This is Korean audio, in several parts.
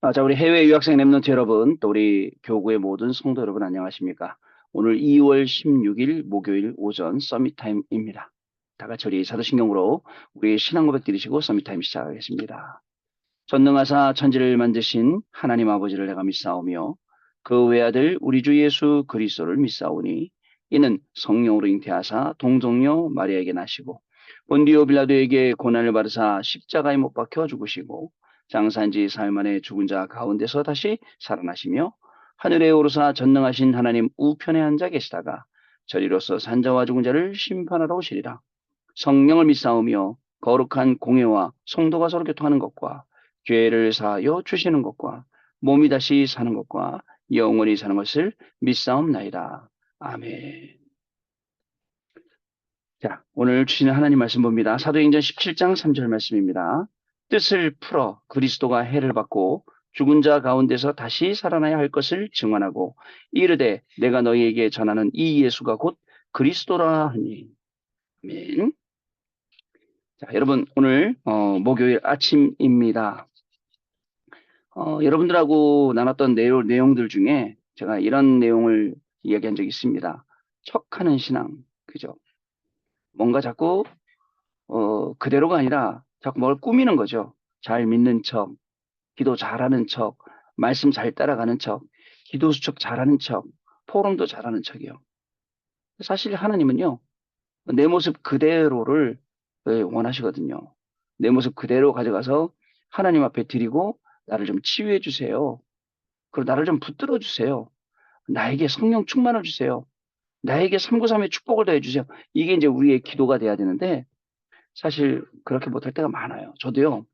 자, 우리 해외 유학생 랩런트 여러분, 또 우리 교구의 모든 성도 여러분 안녕하십니까? 오늘 2월 16일 목요일 오전 서밋타임입니다. 다 같이 우리 사도신경으로 우리 신앙 고백 드리시고 서밋타임 시작하겠습니다. 전능하사 천지를 만드신 하나님 아버지를 내가 믿사오며 그 외아들 우리 주 예수 그리스도를 믿사오니 이는 성령으로 잉태하사 동정녀 마리아에게 나시고 본디오 빌라도에게 고난을 받으사 십자가에 못 박혀 죽으시고 장사한 지 사흘 만에 죽은 자 가운데서 다시 살아나시며 하늘에 오르사 전능하신 하나님 우편에 앉아 계시다가 저리로서 산자와 죽은 자를 심판하러 오시리라. 성령을 믿사오며 거룩한 공예와 성도가 서로 교통하는 것과 죄를 사하여 주시는 것과 몸이 다시 사는 것과 영원히 사는 것을 믿사옵나이다. 아멘. 자, 오늘 주시는 하나님 말씀 봅니다. 사도행전 17장 3절 말씀입니다. 뜻을 풀어 그리스도가 해를 받고 죽은 자 가운데서 다시 살아나야 할 것을 증언하고 이르되 내가 너희에게 전하는 이 예수가 곧 그리스도라 하니. 아멘. 자, 여러분 오늘 목요일 아침입니다. 여러분들하고 나눴던 내용들 중에 제가 이런 내용을 이야기한 적이 있습니다. 척하는 신앙, 그죠? 뭔가 자꾸 그대로가 아니라 자꾸 뭘 꾸미는 거죠. 잘 믿는 척, 기도 잘하는 척, 말씀 잘 따라가는 척, 기도 수척 잘하는 척, 포럼도 잘하는 척이요. 사실 하나님은요, 내 모습 그대로를 원하시거든요. 내 모습 그대로 가져가서 하나님 앞에 드리고 나를 좀 치유해 주세요. 그리고 나를 좀 붙들어 주세요. 나에게 성령 충만을 주세요. 나에게 393의 축복을 더해 주세요. 이게 이제 우리의 기도가 돼야 되는데 사실 그렇게 못할 때가 많아요. 저도요.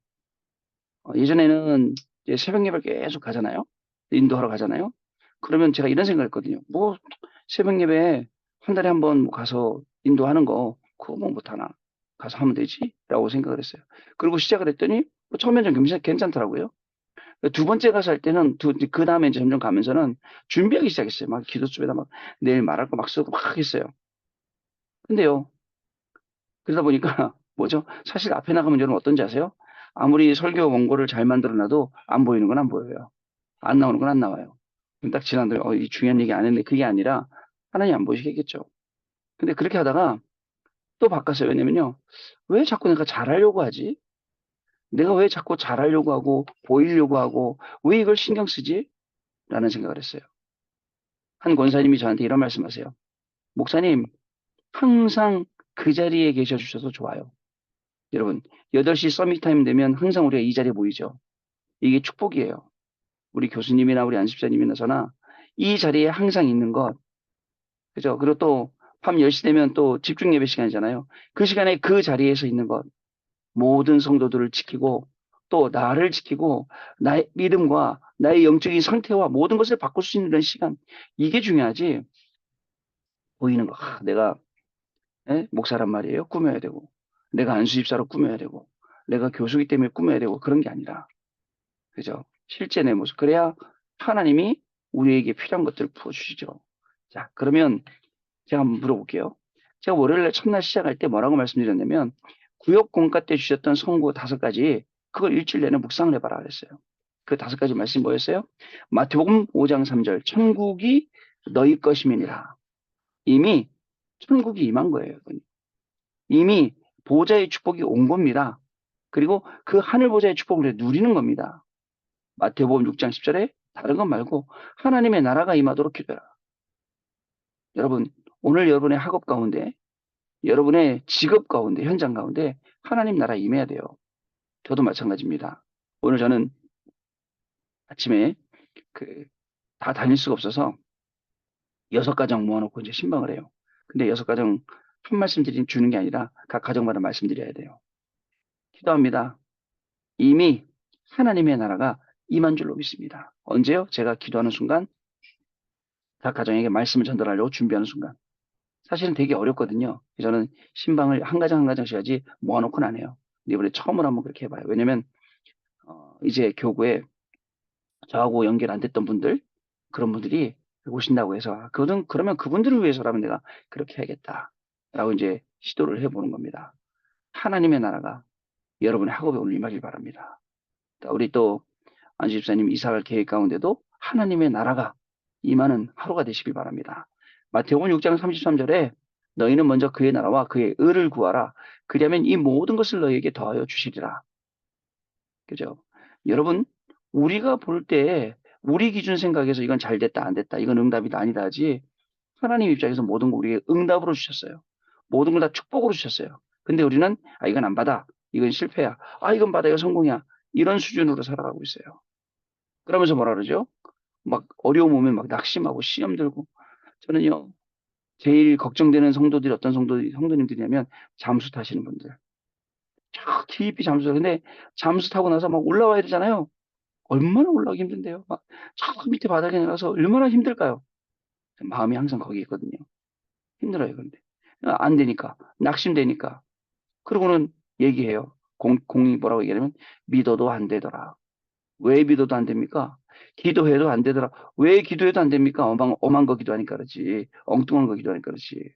예전에는 이제 새벽 예배 계속 가잖아요. 인도하러 가잖아요. 그러면 제가 이런 생각을 했거든요. 뭐 새벽 예배 한 달에 한 번 가서 인도하는 거 그거 뭐 못하나 가서 하면 되지? 라고 생각을 했어요. 그리고 시작을 했더니 뭐 처음엔 좀 괜찮더라고요. 두 번째 가서 할 때는 그 다음에 이제 점점 가면서는 준비하기 시작했어요. 막 기도집에다 막 내일 말할 거 막 쓰고 막 했어요. 근데요, 그러다 보니까 뭐죠? 사실 앞에 나가면 여러분 어떤지 아세요? 아무리 설교 원고를 잘 만들어놔도 안 보이는 건 안 보여요. 안 나오는 건 안 나와요. 그럼 딱 지나가면 이 중요한 얘기 안 했는데 그게 아니라 하나님 안 보시겠죠. 근데 그렇게 하다가 또 바꿨어요. 왜냐면요. 왜 자꾸 내가 잘하려고 하지? 내가 왜 자꾸 잘하려고 하고 보이려고 하고 왜 이걸 신경 쓰지? 라는 생각을 했어요. 한 권사님이 저한테 이런 말씀하세요. 목사님, 항상 그 자리에 계셔 주셔서 좋아요. 여러분, 8시 서밋 타임 되면 항상 우리가 이 자리에 모이죠. 이게 축복이에요. 우리 교수님이나 우리 안십자님이나 저나 이 자리에 항상 있는 것, 그죠? 그리고 또 밤 10시 되면 또 집중 예배 시간이잖아요. 그 시간에 그 자리에서 있는 것, 모든 성도들을 지키고 또 나를 지키고 나의 믿음과 나의 영적인 상태와 모든 것을 바꿀 수 있는 시간, 이게 중요하지. 보이는 거, 내가 목사란 말이에요. 꾸며야 되고, 내가 안수집사로 꾸며야 되고, 내가 교수기 때문에 꾸며야 되고, 그런 게 아니라, 그죠? 실제 내 모습. 그래야 하나님이 우리에게 필요한 것들을 부어주시죠. 자, 그러면 제가 한번 물어볼게요. 제가 월요일날 첫날 시작할 때 뭐라고 말씀드렸냐면, 구역 공과 때 주셨던 선고 5가지, 그걸 일주일 내내 묵상을 해봐라 그랬어요. 그 5가지 말씀이 뭐였어요? 마태복음 5장 3절, 천국이 너희 것임이니라. 이미 천국이 임한 거예요. 이미 보좌의 축복이 온 겁니다. 그리고 그 하늘 보좌의 축복을 누리는 겁니다. 마태복음 6장 10절에 다른 것 말고 하나님의 나라가 임하도록 기도해라. 여러분, 오늘 여러분의 학업 가운데, 여러분의 직업 가운데, 현장 가운데 하나님 나라 임해야 돼요. 저도 마찬가지입니다. 오늘 저는 아침에 다 다닐 수가 없어서 6가정 모아놓고 이제 신방을 해요. 근데 6가정 한 말씀 주는 게 아니라 각 가정마다 말씀드려야 돼요. 기도합니다. 이미 하나님의 나라가 임한 줄로 믿습니다. 언제요? 제가 기도하는 순간, 각 가정에게 말씀을 전달하려고 준비하는 순간. 사실은 되게 어렵거든요. 저는 신방을 한 가정 한 가정씩 하지 모아놓고는 안 해요. 근데 이번에 처음으로 한번 그렇게 해봐요. 왜냐면 이제 교구에 저하고 연결 안 됐던 분들, 그런 분들이 오신다고 해서 그러면 그분들을 위해서라면 내가 그렇게 해야겠다라고 이제 시도를 해보는 겁니다. 하나님의 나라가 여러분의 학업에 오늘 임하길 바랍니다. 우리 또 안수 집사님 이사갈 계획 가운데도 하나님의 나라가 임하는 하루가 되시길 바랍니다. 마태복음 6장 33절에 너희는 먼저 그의 나라와 그의 의를 구하라. 그리하면 이 모든 것을 너희에게 더하여 주시리라. 그죠? 여러분, 우리가 볼 때 우리 기준 생각에서 이건 잘 됐다, 안 됐다, 이건 응답이다, 아니다 하지 하나님 입장에서 모든 거 우리에게 응답으로 주셨어요. 모든 걸 다 축복으로 주셨어요. 근데 우리는 이건 안 받아. 이건 실패야. 이건 받아. 이거 성공이야. 이런 수준으로 살아가고 있어요. 그러면서 뭐라 그러죠? 막 어려움 오면 막 낙심하고 시험 들고. 저는요, 제일 걱정되는 성도들이 어떤 성도님들이냐면 잠수 타시는 분들. 저 깊이 잠수. 근데 잠수 타고 나서 막 올라와야 되잖아요. 얼마나 올라가기 힘든데요. 막 저 밑에 바닥에 내려가서 얼마나 힘들까요? 마음이 항상 거기 있거든요. 힘들어요, 근데. 안 되니까. 낙심되니까. 그러고는 얘기해요. 공이 뭐라고 얘기하냐면, 믿어도 안 되더라. 왜 믿어도 안 됩니까? 기도해도 안 되더라. 왜 기도해도 안 됩니까? 엄한 거 기도하니까 그렇지. 엉뚱한 거 기도하니까 그렇지.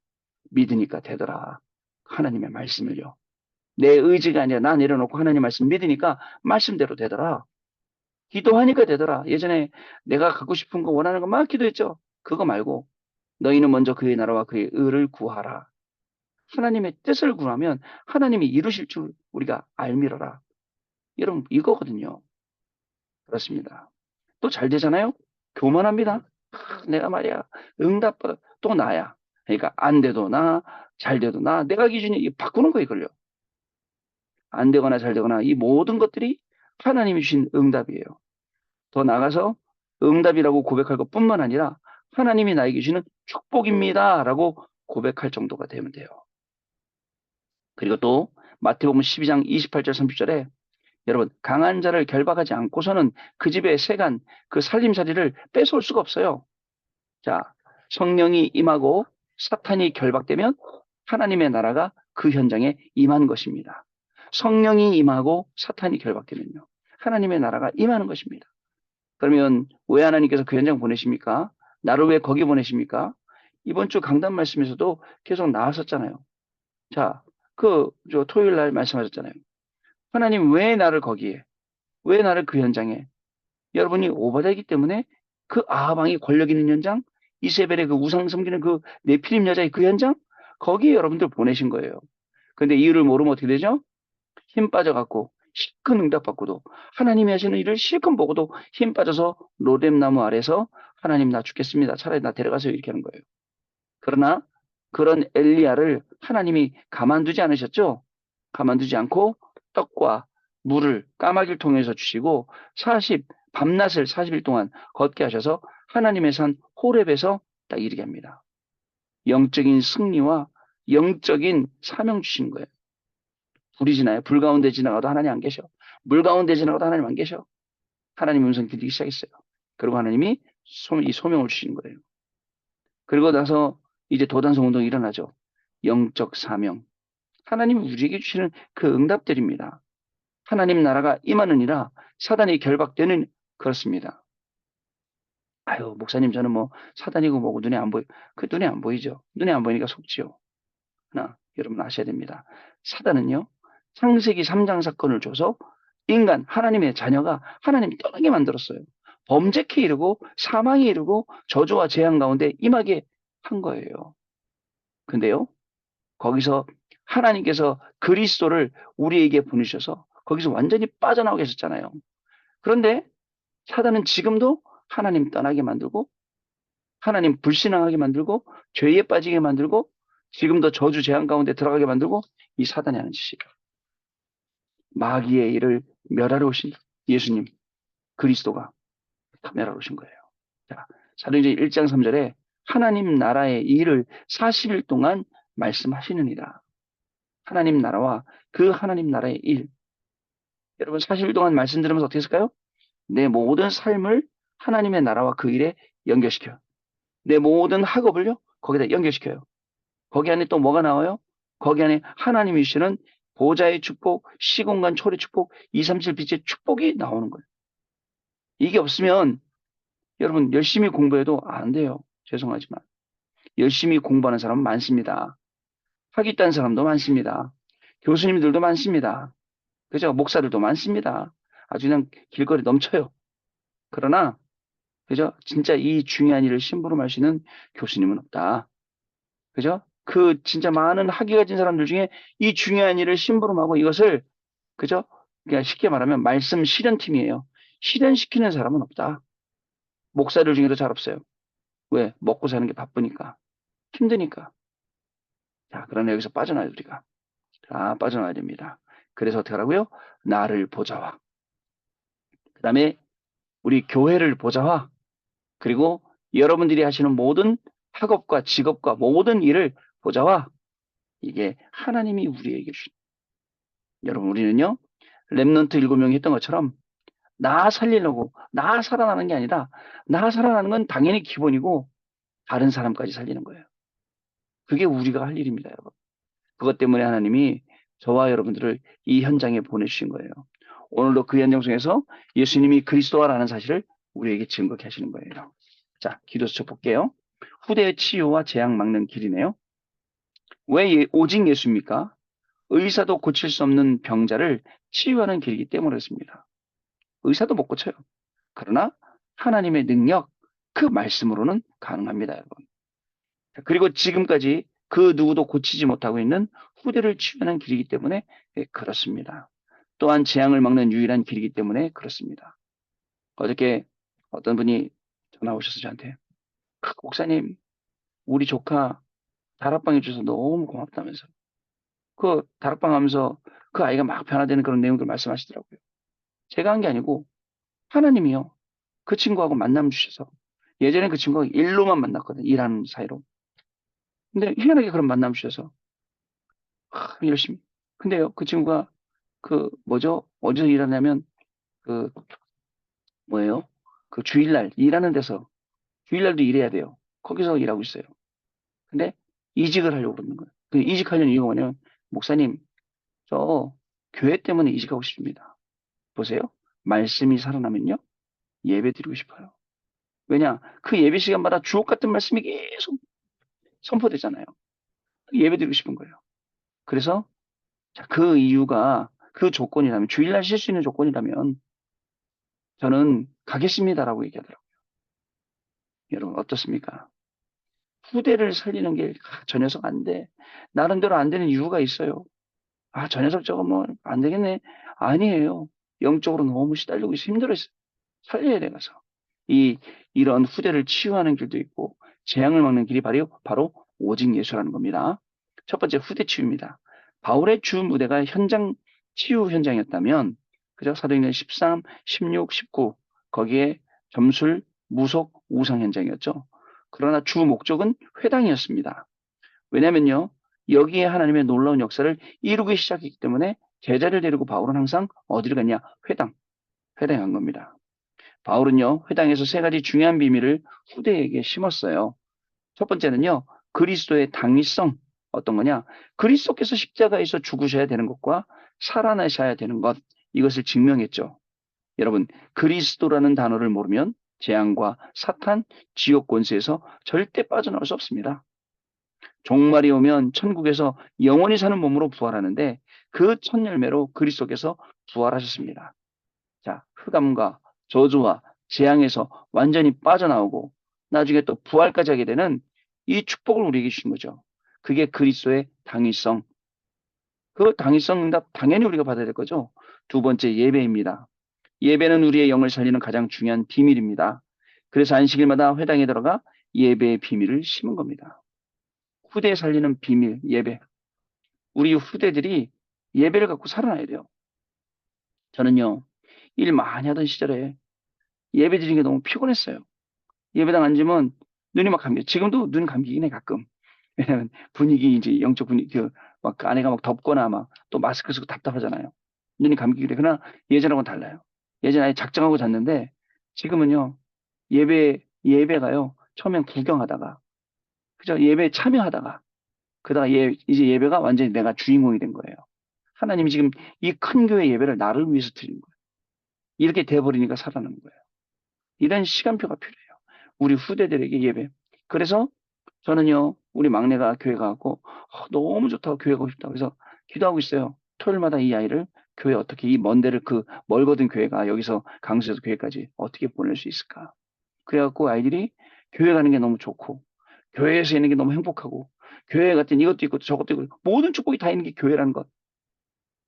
믿으니까 되더라. 하나님의 말씀을요. 내 의지가 아니라 나 내려놓고 하나님 말씀 믿으니까 말씀대로 되더라. 기도하니까 되더라. 예전에 내가 갖고 싶은 거 원하는 거 막 기도했죠. 그거 말고 너희는 먼저 그의 나라와 그의 의를 구하라. 하나님의 뜻을 구하면 하나님이 이루실 줄 우리가 알미러라. 여러분, 이거거든요. 그렇습니다. 또 잘 되잖아요? 교만합니다. 내가 말이야, 응답받아. 또 나야. 그러니까 안 돼도 나, 잘 돼도 나, 내가 기준이 바꾸는 거예요, 이걸요. 안 되거나 잘 되거나 이 모든 것들이 하나님이 주신 응답이에요. 더 나아가서 응답이라고 고백할 것뿐만 아니라 하나님이 나에게 주시는 축복입니다라고 고백할 정도가 되면 돼요. 그리고 또 마태복음 12장 28절 30절에 여러분 강한 자를 결박하지 않고서는 그 집의 세간 그 살림살이를 뺏어올 수가 없어요. 자, 성령이 임하고 사탄이 결박되면 하나님의 나라가 그 현장에 임한 것입니다. 성령이 임하고 사탄이 결박되면요. 하나님의 나라가 임하는 것입니다. 그러면 왜 하나님께서 그 현장 보내십니까? 나를 왜 거기 보내십니까? 이번 주 강단 말씀에서도 계속 나왔었잖아요. 자, 저 토요일 날 말씀하셨잖아요. 하나님 왜 나를 거기에, 왜 나를 그 현장에? 여러분이 오바되기 때문에 그 아하방이 권력 있는 현장, 이세벨의 그 우상 섬기는 그 네피림 여자의 그 현장, 거기에 여러분들 보내신 거예요. 근데 이유를 모르면 어떻게 되죠? 힘 빠져갖고 실컷 응답받고도 하나님이 하시는 일을 실컷 보고도 힘 빠져서 로뎀나무 아래서 하나님 나 죽겠습니다. 차라리 나 데려가세요. 이렇게 하는 거예요. 그러나 그런 엘리야를 하나님이 가만두지 않으셨죠? 가만두지 않고 떡과 물을 까마귀를 통해서 주시고 밤낮을 40일 동안 걷게 하셔서 하나님의 산 호렙에서 딱 이르게 합니다. 영적인 승리와 영적인 사명 주신 거예요. 불이 지나요. 불 가운데 지나가도 하나님 안 계셔. 물 가운데 지나가도 하나님 안 계셔. 하나님 음성 들리기 시작했어요. 그리고 하나님이 이 소명을 주신 거예요. 그리고 나서 이제 도단성 운동이 일어나죠. 영적 사명. 하나님이 우리에게 주시는 그 응답들입니다. 하나님 나라가 임하느니라 사단이 결박되는 그렇습니다. 아유, 목사님 저는 뭐 사단이고 뭐고 눈에 안 보이. 그 눈에 안 보이죠. 눈에 안 보이니까 속지요. 하나 여러분 아셔야 됩니다. 사단은요. 창세기 3장 사건을 줘서 인간 하나님의 자녀가 하나님이 떠나게 만들었어요. 범죄케 이르고 사망에 이르고 저주와 재앙 가운데 임하게 한 거예요. 근데요. 거기서 하나님께서 그리스도를 우리에게 보내셔서 거기서 완전히 빠져나오게 하셨잖아요. 그런데 사단은 지금도 하나님 떠나게 만들고 하나님 불신앙하게 만들고 죄에 빠지게 만들고 지금도 저주 재앙 가운데 들어가게 만들고 이 사단이 하는 짓이에요. 마귀의 일을 멸하러 오신 예수님 그리스도가 멸하러 오신 거예요. 자, 사도행전 1장 3절에 하나님 나라의 일을 40일 동안 말씀하시느니라. 하나님 나라와 그 하나님 나라의 일. 여러분 40일 동안 말씀 들으면서 어떻게 했을까요? 내 모든 삶을 하나님의 나라와 그 일에 연결시켜요. 내 모든 학업을요, 거기다 연결시켜요. 거기 안에 또 뭐가 나와요? 거기 안에 하나님이 주시는 보좌의 축복, 시공간 초래 축복, 237 빛의 축복이 나오는 거예요. 이게 없으면 여러분 열심히 공부해도 안 돼요. 죄송하지만. 열심히 공부하는 사람은 많습니다. 학위 딴 사람도 많습니다. 교수님들도 많습니다. 그죠? 목사들도 많습니다. 아주 그냥 길거리 넘쳐요. 그러나, 그죠? 진짜 이 중요한 일을 심부름할 수 있는 교수님은 없다. 그죠? 그 진짜 많은 학위 가진 사람들 중에 이 중요한 일을 심부름하고 이것을, 그죠? 그냥 쉽게 말하면 말씀 실현팀이에요. 실현시키는 사람은 없다. 목사들 중에도 잘 없어요. 왜? 먹고 사는 게 바쁘니까. 힘드니까. 자, 그러나 여기서 빠져나야 돼, 우리가. 자, 빠져나야 됩니다. 그래서 어떻게 하라고요? 나를 보자와. 그 다음에 우리 교회를 보자와. 그리고 여러분들이 하시는 모든 학업과 직업과 모든 일을 보자와. 이게 하나님이 우리에게 주신. 여러분, 우리는요, 렘넌트 7명이 했던 것처럼 나 살리려고, 나 살아나는 게 아니라, 나 살아나는 건 당연히 기본이고, 다른 사람까지 살리는 거예요. 그게 우리가 할 일입니다, 여러분. 그것 때문에 하나님이 저와 여러분들을 이 현장에 보내주신 거예요. 오늘도 그 현장 속에서 예수님이 그리스도라는 사실을 우리에게 증거케 하시는 거예요. 자, 기도 수첩 볼게요. 후대의 치유와 재앙 막는 길이네요. 왜 오직 예수입니까? 의사도 고칠 수 없는 병자를 치유하는 길이기 때문에 그렇습니다. 의사도 못 고쳐요. 그러나 하나님의 능력, 그 말씀으로는 가능합니다, 여러분. 그리고 지금까지 그 누구도 고치지 못하고 있는 후대를 치유하는 길이기 때문에 그렇습니다. 또한 재앙을 막는 유일한 길이기 때문에 그렇습니다. 어저께 어떤 분이 전화 오셔서 저한테, 목사님, 우리 조카 다락방 해줘서 너무 고맙다면서. 그 다락방 하면서 그 아이가 막 변화되는 그런 내용들 말씀하시더라고요. 제가 한 게 아니고 하나님이요. 그 친구하고 만남 주셔서. 예전에 그 친구가 일로만 만났거든. 일하는 사이로. 근데 희한하게 그런 만남 주셔서 열심히. 근데요, 그 친구가 그 뭐죠? 어디서 일하냐면 그 뭐예요? 그 주일날 일하는 데서 주일날도 일해야 돼요. 거기서 일하고 있어요. 근데 이직을 하려고 그러는 거예요. 그 이직하려는 이유가 뭐냐면 목사님, 저 교회 때문에 이직하고 싶습니다. 보세요. 말씀이 살아나면요. 예배 드리고 싶어요. 왜냐? 그 예배 시간마다 주옥 같은 말씀이 계속 선포되잖아요. 예배 드리고 싶은 거예요. 그래서 자, 그 이유가 그 조건이라면 주일날 쉴 수 있는 조건이라면 저는 가겠습니다라고 얘기하더라고요. 여러분 어떻습니까? 후대를 살리는 게 저 녀석 안 돼. 나름대로 안 되는 이유가 있어요. 저 녀석 저거 뭐 안 되겠네. 아니에요. 영적으로 너무 시달리고 있어 힘들어서 살려야 돼 가서. 이런 후대를 치유하는 길도 있고 재앙을 막는 길이 바로 오직 예수라는 겁니다. 첫 번째 후대 치유입니다. 바울의 주 무대가 현장 치유 현장이었다면 그죠? 사도행전 13, 16, 19 거기에 점술, 무속, 우상 현장이었죠. 그러나 주 목적은 회당이었습니다. 왜냐면요. 여기에 하나님의 놀라운 역사를 이루기 시작했기 때문에 제자를 데리고 바울은 항상 어디를 갔냐? 회당에 간 겁니다. 바울은요, 회당에서 세 가지 중요한 비밀을 후대에게 심었어요. 첫 번째는요, 그리스도의 당위성. 어떤 거냐? 그리스도께서 십자가에서 죽으셔야 되는 것과 살아나셔야 되는 것. 이것을 증명했죠. 여러분, 그리스도라는 단어를 모르면 재앙과 사탄, 지옥 권세에서 절대 빠져나올 수 없습니다. 종말이 오면 천국에서 영원히 사는 몸으로 부활하는데 그 첫 열매로 그리스도께서 부활하셨습니다. 자, 흑암과 저주와 재앙에서 완전히 빠져나오고 나중에 또 부활까지 하게 되는 이 축복을 우리에게 주신 거죠. 그게 그리스도의 당위성. 그 당위성 응답 당연히 우리가 받아야 될 거죠. 두 번째 예배입니다. 예배는 우리의 영을 살리는 가장 중요한 비밀입니다. 그래서 안식일마다 회당에 들어가 예배의 비밀을 심은 겁니다. 후대 살리는 비밀, 예배. 우리 후대들이 예배를 갖고 살아나야 돼요. 저는요, 일 많이 하던 시절에 예배 드리는 게 너무 피곤했어요. 예배당 앉으면 눈이 막 감겨. 지금도 눈 감기긴 해, 가끔. 왜냐면 분위기, 이제 영적 분위기, 막 안에가 막 덥거나 막 또 마스크 쓰고 답답하잖아요. 눈이 감기긴 해. 그러나 예전하고는 달라요. 예전에 아예 작정하고 잤는데 지금은요, 예배가요, 처음엔 구경하다가, 그죠? 예배 참여하다가, 그러다가 이제 예배가 완전히 내가 주인공이 된 거예요. 하나님이 지금 이 큰 교회 예배를 나를 위해서 드리는 거예요. 이렇게 돼버리니까 살아나는 거예요. 이런 시간표가 필요해요. 우리 후대들에게 예배. 그래서 저는요, 우리 막내가 교회 가고 너무 좋다고 교회 가고 싶다고 해서 기도하고 있어요. 토요일마다 이 아이를 교회 어떻게 이 먼 데를 그 멀거든 교회가 여기서 강서에서 교회까지 어떻게 보낼 수 있을까? 그래갖고 아이들이 교회 가는 게 너무 좋고 교회에서 있는 게 너무 행복하고 교회 같은 이것도 있고 저것도 있고 모든 축복이 다 있는 게 교회라는 것.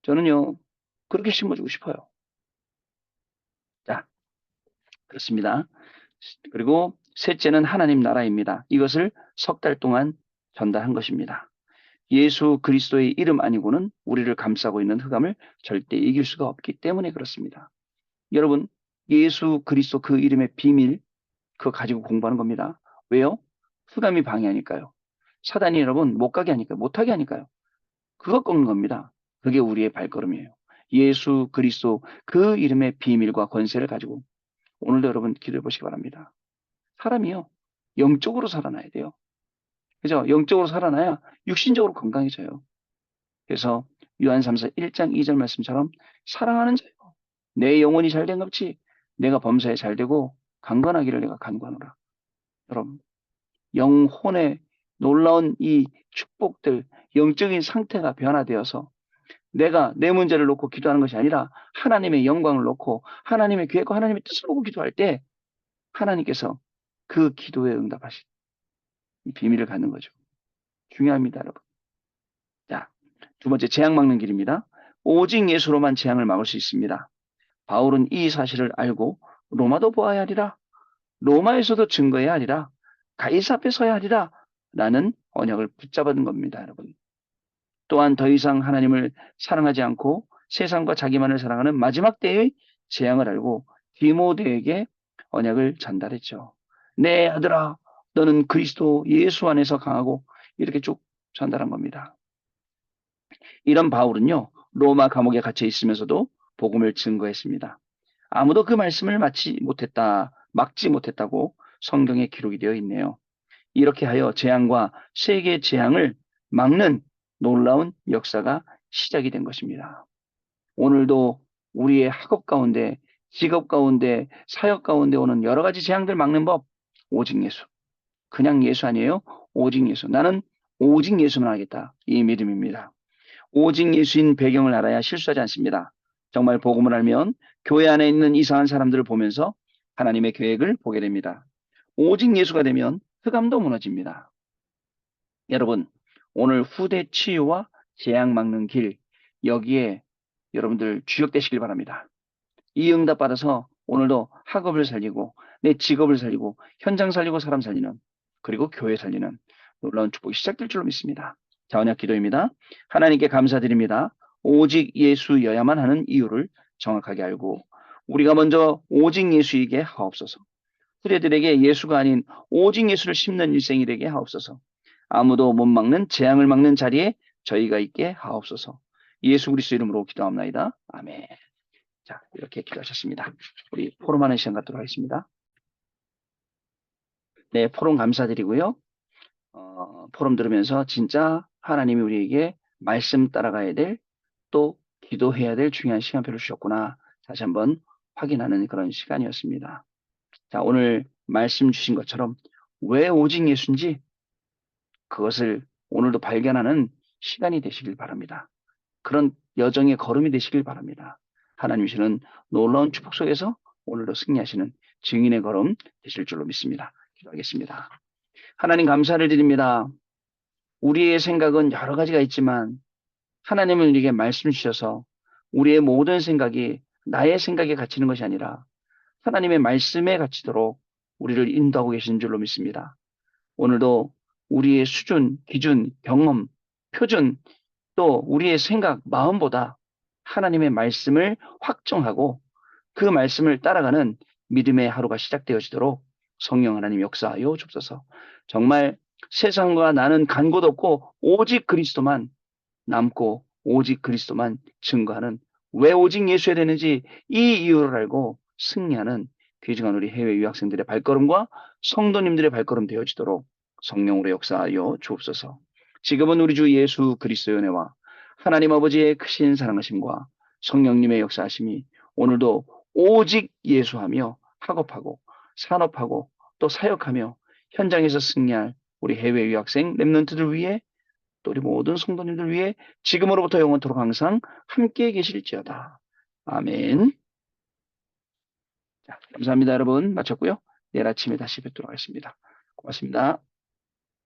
저는요 그렇게 심어주고 싶어요. 자, 그렇습니다. 그리고 셋째는 하나님 나라입니다. 이것을 석 달 동안 전달한 것입니다. 예수 그리스도의 이름 아니고는 우리를 감싸고 있는 흑암을 절대 이길 수가 없기 때문에 그렇습니다. 여러분, 예수 그리스도 그 이름의 비밀, 그거 가지고 공부하는 겁니다. 왜요? 흑암이 방해하니까요. 사단이 여러분 못 가게 하니까요. 못 하게 하니까요. 그거 꺾는 겁니다. 그게 우리의 발걸음이에요. 예수 그리스도 그 이름의 비밀과 권세를 가지고 오늘도 여러분 기도해 보시기 바랍니다. 사람이요. 영적으로 살아나야 돼요. 그죠? 영적으로 살아나야 육신적으로 건강해져요. 그래서 요한 3서 1장 2절 말씀처럼 사랑하는 자요. 내 영혼이 잘된 것이 내가 범사에 잘되고 강건하기를 내가 간구하노라. 여러분, 영혼의 놀라운 이 축복들, 영적인 상태가 변화되어서 내가 내 문제를 놓고 기도하는 것이 아니라 하나님의 영광을 놓고 하나님의 계획과 하나님의 뜻을 놓고 기도할 때 하나님께서 그 기도에 응답하신 이 비밀을 갖는 거죠. 중요합니다, 여러분. 자, 두 번째 재앙 막는 길입니다. 오직 예수로만 재앙을 막을 수 있습니다. 바울은 이 사실을 알고 로마도 보아야 하리라. 로마에서도 증거해야 하리라. 가이사 앞에 서야 하리라. 라는 언약을 붙잡은 겁니다, 여러분. 또한 더 이상 하나님을 사랑하지 않고 세상과 자기만을 사랑하는 마지막 때의 재앙을 알고 디모데에게 언약을 전달했죠. 내 아들아, 너는 그리스도 예수 안에서 강하고 이렇게 쭉 전달한 겁니다. 이런 바울은요, 로마 감옥에 갇혀 있으면서도 복음을 증거했습니다. 아무도 그 말씀을 막지 못했다고 성경에 기록이 되어 있네요. 이렇게 하여 재앙과 세계 재앙을 막는 놀라운 역사가 시작이 된 것입니다. 오늘도 우리의 학업 가운데, 직업 가운데, 사역 가운데 오는 여러 가지 재앙들 막는 법, 오직 예수. 그냥 예수 아니에요. 오직 예수. 나는 오직 예수만 하겠다. 이 믿음입니다. 오직 예수인 배경을 알아야 실수하지 않습니다. 정말 복음을 알면 교회 안에 있는 이상한 사람들을 보면서 하나님의 계획을 보게 됩니다. 오직 예수가 되면 흑암도 무너집니다. 여러분, 오늘 후대 치유와 재앙 막는 길, 여기에 여러분들 주역되시길 바랍니다. 이 응답 받아서 오늘도 학업을 살리고 내 직업을 살리고 현장 살리고 사람 살리는 그리고 교회 살리는 놀라운 축복이 시작될 줄로 믿습니다. 자, 언약 기도입니다. 하나님께 감사드립니다. 오직 예수여야만 하는 이유를 정확하게 알고 우리가 먼저 오직 예수이게 하옵소서. 후대들에게 예수가 아닌 오직 예수를 심는 일생이 되게 하옵소서. 아무도 못 막는 재앙을 막는 자리에 저희가 있게 하옵소서. 예수 그리스도 이름으로 기도합나이다. 아멘. 자, 이렇게 기도하셨습니다. 우리 포럼하는 시간 갖도록 하겠습니다. 네, 포럼 감사드리고요. 포럼 들으면서 진짜 하나님이 우리에게 말씀 따라가야 될 또 기도해야 될 중요한 시간표를 주셨구나. 다시 한번 확인하는 그런 시간이었습니다. 자, 오늘 말씀 주신 것처럼 왜 오직 예수인지 그것을 오늘도 발견하는 시간이 되시길 바랍니다. 그런 여정의 걸음이 되시길 바랍니다. 하나님 주시는 놀라운 축복 속에서 오늘도 승리하시는 증인의 걸음 되실 줄로 믿습니다. 기도하겠습니다. 하나님 감사를 드립니다. 우리의 생각은 여러 가지가 있지만 하나님은 우리에게 말씀 주셔서 우리의 모든 생각이 나의 생각에 갇히는 것이 아니라 하나님의 말씀에 갇히도록 우리를 인도하고 계신 줄로 믿습니다. 오늘도 우리의 수준, 기준, 경험, 표준 또 우리의 생각, 마음보다 하나님의 말씀을 확정하고 그 말씀을 따라가는 믿음의 하루가 시작되어지도록 성령 하나님 역사하여 주옵소서. 정말 세상과 나는 간 곳 없고 오직 그리스도만 남고 오직 그리스도만 증거하는 왜 오직 예수야 되는지 이 이유를 알고 승리하는 귀중한 우리 해외 유학생들의 발걸음과 성도님들의 발걸음 되어지도록 성령으로 역사하여 주옵소서. 지금은 우리 주 예수 그리스도의 은혜와 하나님 아버지의 크신 사랑하심과 성령님의 역사하심이 오늘도 오직 예수하며 학업하고 산업하고 또 사역하며 현장에서 승리할 우리 해외 유학생 랩런트들 위해 또 우리 모든 성도님들 위해 지금으로부터 영원토록 항상 함께 계실지어다. 아멘. 자, 감사합니다, 여러분. 마쳤고요. 내일 아침에 다시 뵙도록 하겠습니다. 고맙습니다.